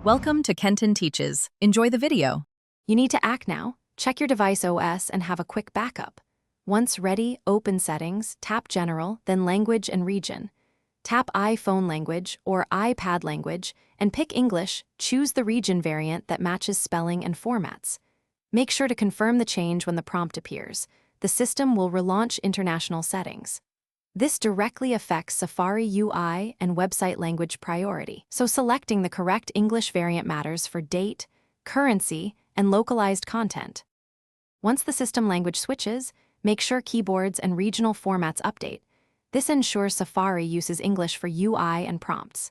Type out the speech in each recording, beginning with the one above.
Welcome to Kenton Teaches. Enjoy the video. You need to act now. Check your device OS and have a quick backup. Once ready, open Settings, tap General, then Language and Region. Tap iPhone language or iPad language and pick English. Choose the region variant that matches spelling and formats. Make sure to confirm the change when the prompt appears. The system will relaunch international settings. This directly affects Safari UI and website language priority, so selecting the correct English variant matters for date, currency, and localized content. Once the system language switches, make sure keyboards and regional formats update. This ensures Safari uses English for UI and prompts.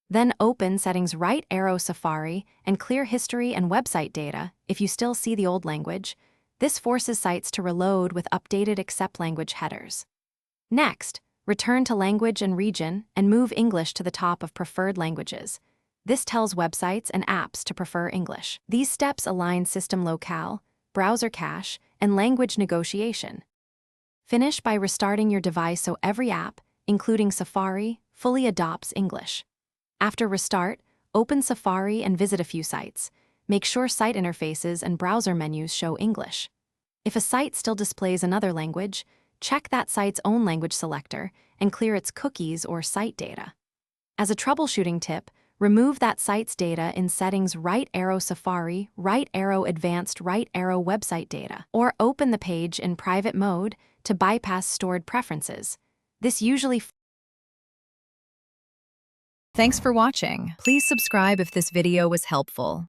Then open Settings right arrow Safari and clear history and website data if you still see the old language. This forces sites to reload with updated accept language headers. Next, return to Language and Region and move English to the top of preferred languages. This tells websites and apps to prefer English. These steps align system locale, browser cache, and language negotiation. Finish by restarting your device so every app, including Safari, fully adopts English. After restart, open Safari and visit a few sites. Make sure site interfaces and browser menus show English. If a site still displays another language, check that site's own language selector and clear its cookies or site data. As a troubleshooting tip, remove that site's data in Settings right arrow Safari, right arrow Advanced right arrow Website data, or open the page in private mode to bypass stored preferences. This usually Thanks for watching. Please subscribe if this video was helpful.